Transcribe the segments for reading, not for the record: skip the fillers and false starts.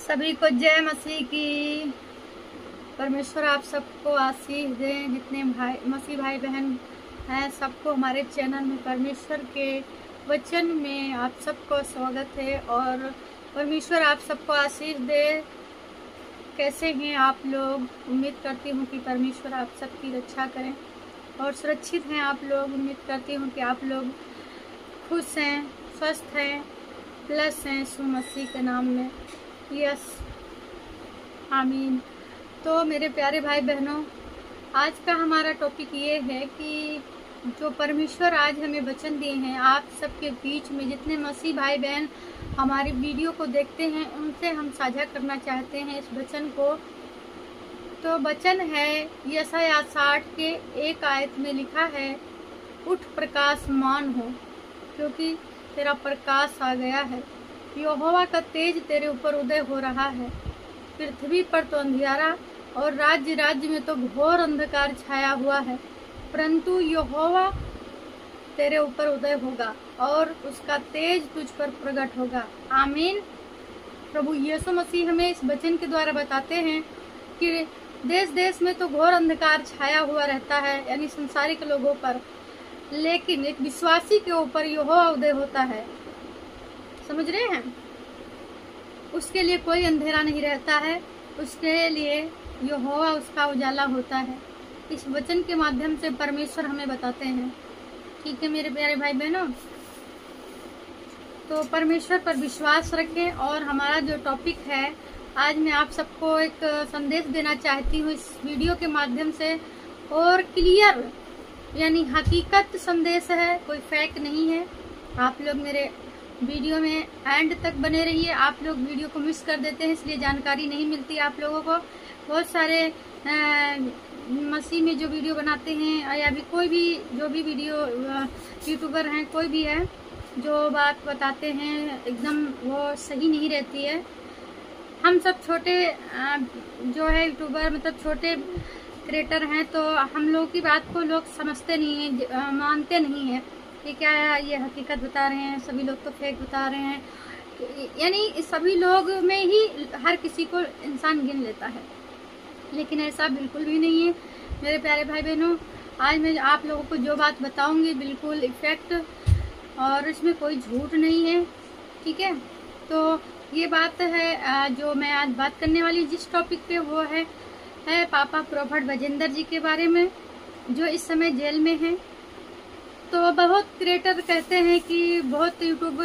सभी को जय मसीह की। परमेश्वर आप सबको आशीष दें। जितने भाई मसीह भाई बहन हैं सबको हमारे चैनल में परमेश्वर के वचन में आप सबको स्वागत है और परमेश्वर आप सबको आशीष दे। कैसे हैं आप लोग? उम्मीद करती हूँ कि परमेश्वर आप सबकी रक्षा करें और सुरक्षित हैं आप लोग। उम्मीद करती हूँ कि आप लोग खुश हैं, स्वस्थ हैं, प्लस हैं यीशु मसीह के नाम में। यस, आमीन। तो मेरे प्यारे भाई बहनों, आज का हमारा टॉपिक ये है कि जो परमेश्वर आज हमें वचन दिए हैं आप सबके बीच में जितने मसीह भाई बहन हमारी वीडियो को देखते हैं उनसे हम साझा करना चाहते हैं इस वचन को। तो वचन है यशायाह 60 के 1 आयत में लिखा है, उठ प्रकाशमान हो क्योंकि तेरा प्रकाश आ गया है, यहोवा का तेज तेरे ऊपर उदय हो रहा है। पृथ्वी पर तो अंधियारा और राज्य राज्य में तो घोर अंधकार छाया हुआ है, परंतु यहोवा तेरे ऊपर उदय होगा और उसका तेज तुझ पर प्रकट होगा। आमीन। प्रभु यीशु मसीह हमें इस वचन के द्वारा बताते हैं कि देश देश में तो घोर अंधकार छाया हुआ रहता है, यानी संसारिक लोगों पर, लेकिन एक विश्वासी के ऊपर यहोवा उदय होता है। समझ रहे हैं? उसके लिए कोई अंधेरा नहीं रहता है, उसके लिए यहोवा उसका उजाला होता है। इस वचन के माध्यम से परमेश्वर हमें बताते हैं। ठीक है मेरे प्यारे भाई बहनों, तो परमेश्वर पर विश्वास रखें। और हमारा जो टॉपिक है आज मैं आप सबको एक संदेश देना चाहती हूँ इस वीडियो के माध्यम से, और क्लियर यानी हकीकत संदेश है, कोई फेक नहीं है। आप लोग मेरे वीडियो में एंड तक बने रहिए। आप लोग वीडियो को मिस कर देते हैं, इसलिए जानकारी नहीं मिलती आप लोगों को। बहुत सारे मसीह में जो वीडियो बनाते हैं या भी कोई भी जो भी वीडियो यूट्यूबर हैं, कोई भी है, जो बात बताते हैं एकदम वो सही नहीं रहती है। हम सब छोटे जो है यूट्यूबर, मतलब छोटे क्रिएटर हैं, तो हम लोग की बात को लोग समझते नहीं हैं, मानते नहीं हैं कि क्या है ये हकीकत बता रहे हैं। सभी लोग तो फेक बता रहे हैं, यानी सभी लोग में ही हर किसी को इंसान गिन लेता है, लेकिन ऐसा बिल्कुल भी नहीं है मेरे प्यारे भाई बहनों। आज मैं आप लोगों को जो बात बताऊंगी बिल्कुल इफेक्ट, और इसमें कोई झूठ नहीं है। ठीक है, तो ये बात है जो मैं आज बात करने वाली जिस टॉपिक पे, वो है पापा प्रोफेट बजेंद्र जी के बारे में, जो इस समय जेल में हैं। तो बहुत क्रिएटर कहते हैं कि बहुत यूट्यूब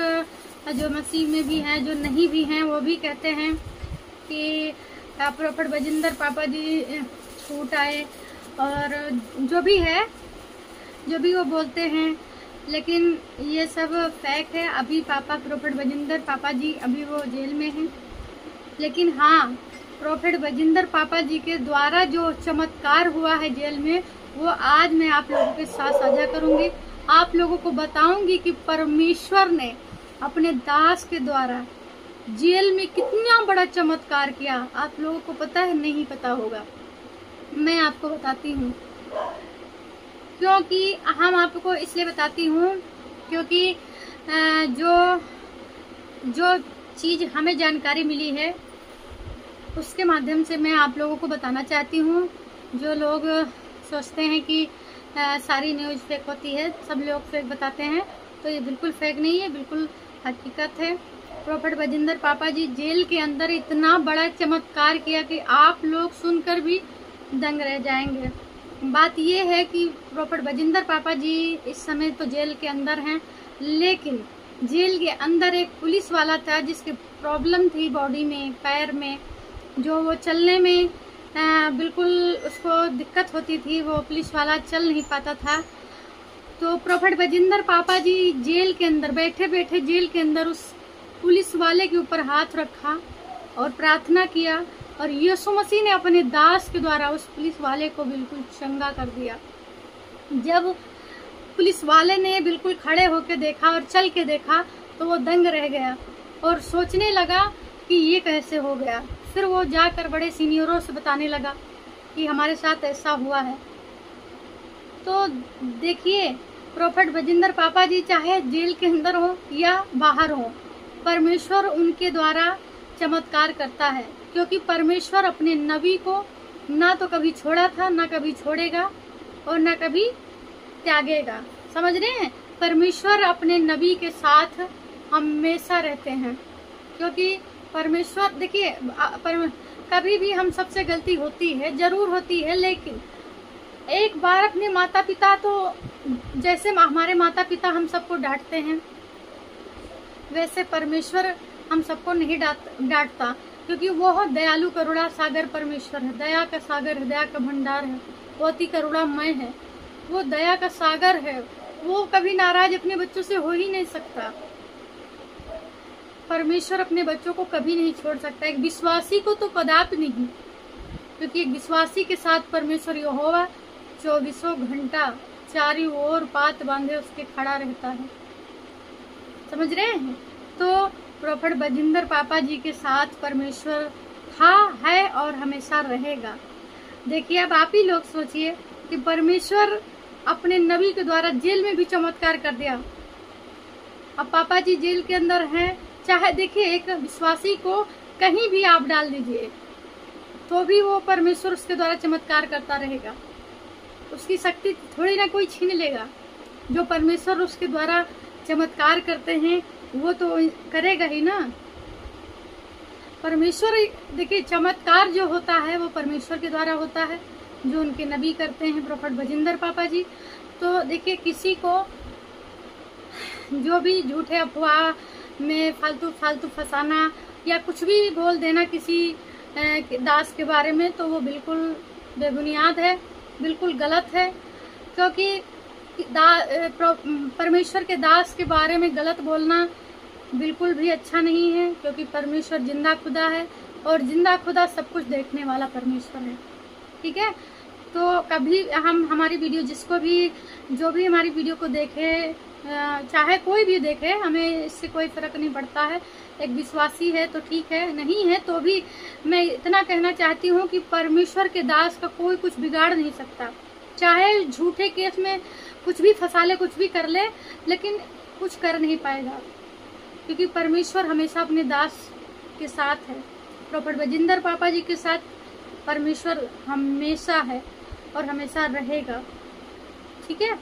जो मसीह में भी हैं, जो नहीं भी हैं, वो भी कहते हैं कि प्रोफेट बजेंद्र पापा जी छूट आए, और जो भी है, जो भी वो बोलते हैं, लेकिन ये सब फेक है। अभी पापा प्रोफेट बजेंद्र पापा जी अभी वो जेल में हैं, लेकिन हाँ, प्रोफेट बजेंद्र पापा जी के द्वारा जो चमत्कार हुआ है जेल में, वो आज मैं आप लोगों के साथ साझा करूंगी। आप लोगों को बताऊंगी कि परमेश्वर ने अपने दास के द्वारा जेल में कितना बड़ा चमत्कार किया। आप लोगों को पता है? नहीं पता होगा, मैं आपको बताती हूँ। क्योंकि हम आपको इसलिए बताती हूँ क्योंकि जो चीज़ हमें जानकारी मिली है उसके माध्यम से मैं आप लोगों को बताना चाहती हूँ। जो लोग सोचते हैं कि सारी न्यूज़ फेक होती है, सब लोग फेक बताते हैं, तो ये बिल्कुल फेक नहीं है, बिल्कुल हकीकत है। प्रोफेट बजेंद्र पापा जी जेल के अंदर इतना बड़ा चमत्कार किया कि आप लोग सुनकर भी दंग रह जाएंगे। बात ये है कि प्रोफेट बजेंद्र पापा जी इस समय तो जेल के अंदर हैं, लेकिन जेल के अंदर एक पुलिस वाला था जिसकी प्रॉब्लम थी बॉडी में, पैर में, जो वो चलने में बिल्कुल उसको दिक्कत होती थी, वो पुलिस वाला चल नहीं पाता था। तो प्रोफेट बजेंद्र पापा जी जेल के अंदर बैठे बैठे जेल के अंदर उस पुलिस वाले के ऊपर हाथ रखा और प्रार्थना किया, और यीशु मसीह ने अपने दास के द्वारा उस पुलिस वाले को बिल्कुल चंगा कर दिया। जब पुलिस वाले ने बिल्कुल खड़े होकर देखा और चल के देखा तो वो दंग रह गया और सोचने लगा कि ये कैसे हो गया। फिर वो जाकर बड़े सीनियरों से बताने लगा कि हमारे साथ ऐसा हुआ है। तो देखिए, प्रोफेट बजेंद्र पापा जी चाहे जेल के अंदर हो या बाहर हो, परमेश्वर उनके द्वारा चमत्कार करता है, क्योंकि परमेश्वर अपने नबी को ना तो कभी छोड़ा था, ना कभी छोड़ेगा और ना कभी त्यागेगा। समझ रहे हैं? परमेश्वर अपने नबी के साथ हमेशा रहते हैं, क्योंकि परमेश्वर देखिए कभी भी हम सबसे गलती होती है, जरूर होती है, लेकिन एक बार अपने माता पिता, तो जैसे हमारे माता पिता हम सबको डांटते हैं, वैसे परमेश्वर हम सबको नहीं डांटता, क्योंकि वो दयालु करुणा सागर परमेश्वर है, दया का सागर है, दया का भंडार है, वो अति करुणामय है, वो दया का सागर है, वो कभी नाराज अपने बच्चों से हो ही नहीं सकता। परमेश्वर अपने बच्चों को कभी नहीं छोड़ सकता, एक विश्वासी को तो कदापि नहीं, क्योंकि एक विश्वासी के साथ परमेश्वर यहोवा 24 घंटा चारों ओर पात बांधे उसके खड़ा रहता है। समझ रहे हैं? तो प्रोफेट बजिंदर पापा जी के साथ परमेश्वर था, है और हमेशा रहेगा। देखिए, अब आप ही लोग सोचिए कि परमेश्वर अपने नबी के द्वारा जेल में भी चमत्कार कर दिया। अब पापा जी जेल के अंदर हैं, चाहे देखिए एक विश्वासी को कहीं भी आप डाल दीजिए तो भी वो परमेश्वर उसके द्वारा चमत्कार करता रहेगा, उसकी शक्ति थोड़ी ना कोई छीन लेगा। जो परमेश्वर उसके द्वारा चमत्कार करते हैं वो तो करेगा ही ना। परमेश्वर देखिए, चमत्कार जो होता है वो परमेश्वर के द्वारा होता है, जो उनके नबी करते हैं प्रोफेट बजिंदर पापा जी। तो देखिए, किसी को जो भी झूठे अफवाह में फालतू फंसाना या कुछ भी बोल देना किसी दास के बारे में, तो वो बिल्कुल बेबुनियाद है, बिल्कुल गलत है, क्योंकि परमेश्वर के दास के बारे में गलत बोलना बिल्कुल भी अच्छा नहीं है, क्योंकि परमेश्वर जिंदा खुदा है और जिंदा खुदा सब कुछ देखने वाला परमेश्वर है। ठीक है? तो कभी हमारी वीडियो जो भी हमारी वीडियो को देखे, चाहे कोई भी देखे, हमें इससे कोई फर्क नहीं पड़ता है। एक विश्वासी है तो ठीक है, नहीं है तो भी मैं इतना कहना चाहती हूँ कि परमेश्वर के दास का कोई कुछ बिगाड़ नहीं सकता। चाहे झूठे केस में कुछ भी फंसा ले, कुछ भी कर ले, लेकिन कुछ कर नहीं पाएगा, क्योंकि परमेश्वर हमेशा अपने दास के साथ है। प्रोफेट बजिंदर पापा जी के साथ परमेश्वर हमेशा है और हमेशा रहेगा। ठीक है?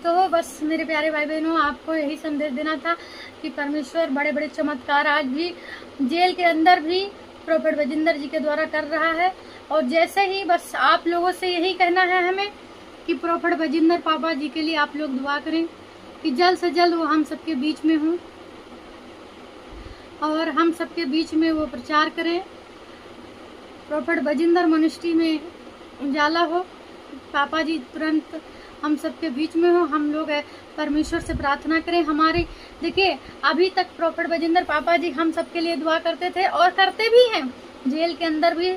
तो बस मेरे प्यारे भाई बहनों, आपको यही संदेश देना था कि परमेश्वर बड़े बड़े चमत्कार आज भी जेल के अंदर भी प्रोफेट बजिंदर जी के द्वारा कर रहा है। और जैसे ही बस आप लोगों से यही कहना है हमें कि प्रोफेट बजिंदर पापा जी के लिए आप लोग दुआ करें कि जल्द से जल्द वो हम सबके बीच में हों और हम सबके बीच में वो प्रचार करें। प्रोफेट बजिंदर मिनिस्ट्री में उजाला हो, पापा जी तुरंत हम सबके बीच में हो। हम लोग परमेश्वर से प्रार्थना करें। हमारे देखिए, अभी तक प्रोफेट बजिंदर पापा जी हम सबके लिए दुआ करते थे और करते भी हैं। जेल के अंदर भी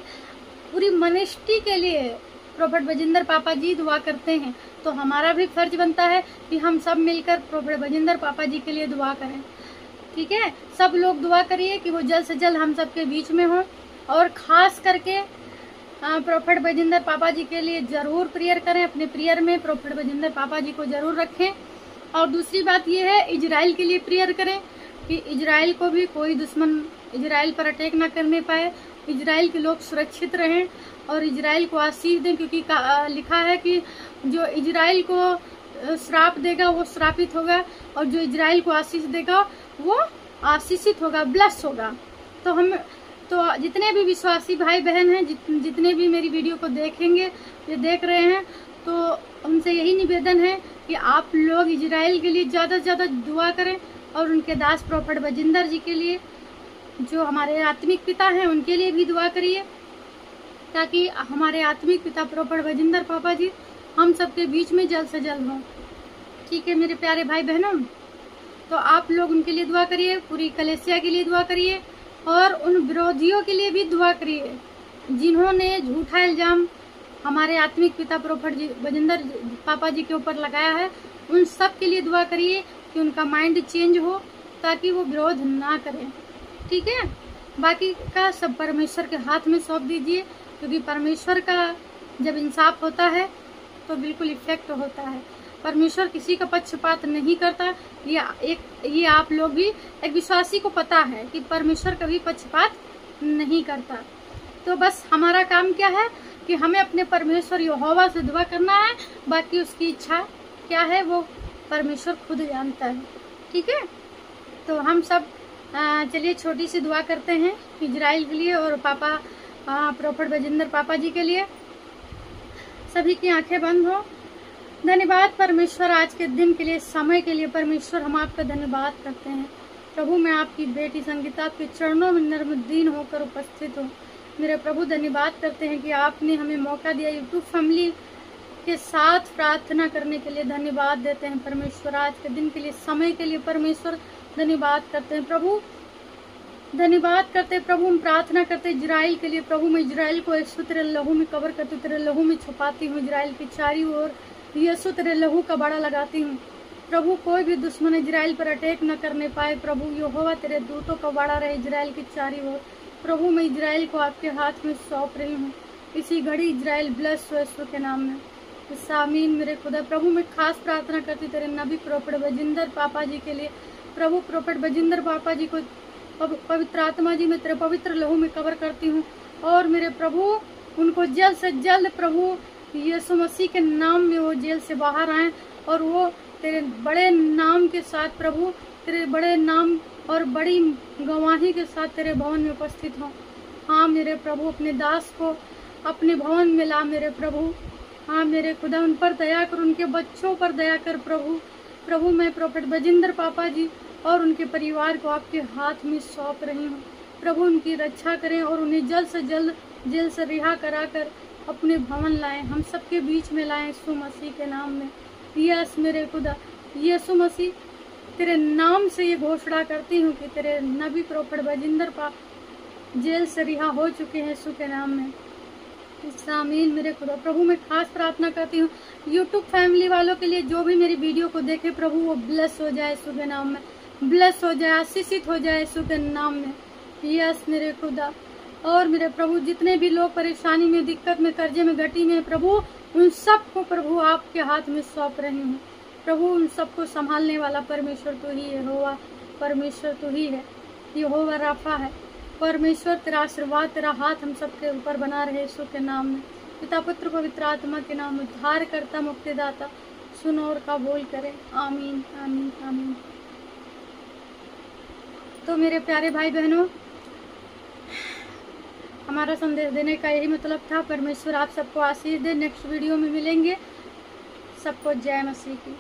पूरी मिनिस्ट्री के लिए प्रोफेट बजिंदर पापा जी दुआ करते हैं। तो हमारा भी फर्ज बनता है कि हम सब मिलकर प्रोफेट बजिंदर पापा जी के लिए दुआ करें। ठीक है? सब लोग दुआ करिए कि वो जल्द से जल्द हम सबके बीच में हो, और खास करके प्रोफेट बजिंदर पापा जी के लिए जरूर प्रेयर करें। अपने प्रेयर में प्रोफेट बजिंदर पापा जी को जरूर रखें। और दूसरी बात ये है, इजराइल के लिए प्रेयर करें कि इजराइल को भी कोई दुश्मन इजराइल पर अटैक ना करने पाए, इजराइल के लोग सुरक्षित रहें और इजराइल को आशीष दें, क्योंकि लिखा है कि जो इजराइल को श्राप देगा वो श्रापित होगा और जो इजराइल को आशीष देगा वो आशीषित होगा, ब्लेस होगा। तो जितने भी विश्वासी भाई बहन हैं, जितने भी मेरी वीडियो को देखेंगे, ये देख रहे हैं, तो उनसे यही निवेदन है कि आप लोग इजराइल के लिए ज़्यादा से ज़्यादा दुआ करें और उनके दास प्रोफेट बजिंदर जी के लिए, जो हमारे आत्मिक पिता हैं, उनके लिए भी दुआ करिए, ताकि हमारे आत्मिक पिता प्रोफेट बजिंदर पापा जी हम सबके बीच में जल्द से जल्द हों। ठीक है मेरे प्यारे भाई बहनों? तो आप लोग उनके लिए दुआ करिए, पूरी कलेसिया के लिए दुआ करिए और उन विरोधियों के लिए भी दुआ करिए जिन्होंने झूठा इल्जाम हमारे आत्मिक पिता प्रोफेट बजिंदर पापा जी के ऊपर लगाया है। उन सब के लिए दुआ करिए कि उनका माइंड चेंज हो, ताकि वो विरोध ना करें। ठीक है? बाकी का सब परमेश्वर के हाथ में सौंप दीजिए, क्योंकि परमेश्वर का जब इंसाफ होता है तो बिल्कुल इफेक्ट होता है। परमेश्वर किसी का पक्षपात नहीं करता। ये आप लोग भी, एक विश्वासी को पता है कि परमेश्वर कभी पक्षपात नहीं करता। तो बस हमारा काम क्या है कि हमें अपने परमेश्वर यहोवा से दुआ करना है, बाकी उसकी इच्छा क्या है वो परमेश्वर खुद जानता है। ठीक है, तो हम सब चलिए छोटी सी दुआ करते हैं इजराइल के लिए और पापा प्रोफेट बजिंदर पापा जी के लिए। सभी की आंखें बंद हो। धन्यवाद परमेश्वर आज के दिन के लिए, समय के लिए। परमेश्वर हम आपका धन्यवाद करते हैं। प्रभु मैं आपकी बेटी संगीता आपके चरणों में नर्मदीन होकर उपस्थित हूँ। मेरे प्रभु धन्यवाद करते हैं कि आपने हमें मौका दिया यूट्यूब फैमिली के साथ प्रार्थना करने के लिए। धन्यवाद देते हैं परमेश्वर आज के दिन के लिए, समय के लिए। परमेश्वर धन्यवाद करते हैं प्रभु, धन्यवाद करते हैं प्रभु। हम प्रार्थना करते हैं इजराइल के लिए। प्रभु मैं इजराइल को यीशु तेरे लहू में कवर करती हूँ, तेरे लहू में छुपाती हूँ। इजराइल की चारों ओर यीशु तेरे लहू का बाड़ा लगाती हूँ। प्रभु कोई भी दुश्मन इजराइल पर अटैक न करने पाए। प्रभु यहोवा तेरे दूतों का बाड़ा रहे इजराइल की चारों ओर। प्रभु मैं इजराइल को आपके हाथ में सौंप रही हूँ। इसी घड़ी इजराइल ब्लेस हो यीशु के नाम में। आमीन मेरे खुदा। प्रभु मैं खास प्रार्थना करती तेरे नबी प्रोफेट बजिंदर पापा जी के लिए। प्रभु प्रोफेट बजिंदर पापा जी को पवित्र आत्मा जी में तेरे पवित्र लहू में कवर करती हूँ। और मेरे प्रभु उनको जल्द से जल्द प्रभु यीशु मसीह के नाम में वो जेल से बाहर आए और वो तेरे बड़े नाम के साथ प्रभु, तेरे बड़े नाम और बड़ी गवाही के साथ तेरे भवन में उपस्थित हो। हाँ मेरे प्रभु अपने दास को अपने भवन में ला मेरे प्रभु। हाँ मेरे खुदा उन पर दया कर, उनके बच्चों पर दया कर प्रभु। प्रभु मैं प्रोफेट बजिंदर पापा जी और उनके परिवार को आपके हाथ में सौंप रही हूँ। प्रभु उनकी रक्षा करें और उन्हें जल्द से जल्द जेल से रिहा कराकर अपने भवन लाएं, हम सबके बीच में लाएं यीशु मसीह के नाम में। यस मेरे खुदा यीशु मसीह तेरे नाम से ये घोषणा करती हूँ कि तेरे नबी प्रोफेट बजिंदर पापा जेल से रिहा हो चुके हैं यीशु के नाम में। आमीन मेरे खुदा। प्रभु मैं खास प्रार्थना करती हूँ यूट्यूब फैमिली वालों के लिए, जो भी मेरी वीडियो को देखे प्रभु वो ब्लेस हो जाए यीशु के नाम में, ब्लेस हो जाए, आशीषित हो जाए यीशु के नाम में। यस मेरे खुदा। और मेरे प्रभु जितने भी लोग परेशानी में, दिक्कत में, कर्जे में, घटी में प्रभु, उन सबको प्रभु आपके हाथ में सौंप रही हूँ। प्रभु उन सबको संभालने वाला परमेश्वर तो ही है, यहोवा परमेश्वर तो ही है, यहोवा राफा है। परमेश्वर तेरा आशीर्वाद, तेरा हाथ हम सबके ऊपर बना रहे यीशु के नाम में। पिता पुत्र पवित्र आत्मा के नाम में उद्धार करता मुक्तिदाता सुन और कबूल करे। आमीन आमीन आमीन। तो मेरे प्यारे भाई बहनों, हमारा संदेश देने का यही मतलब था। परमेश्वर आप सबको आशीष दे। नेक्स्ट वीडियो में मिलेंगे। सबको जय मसीह की।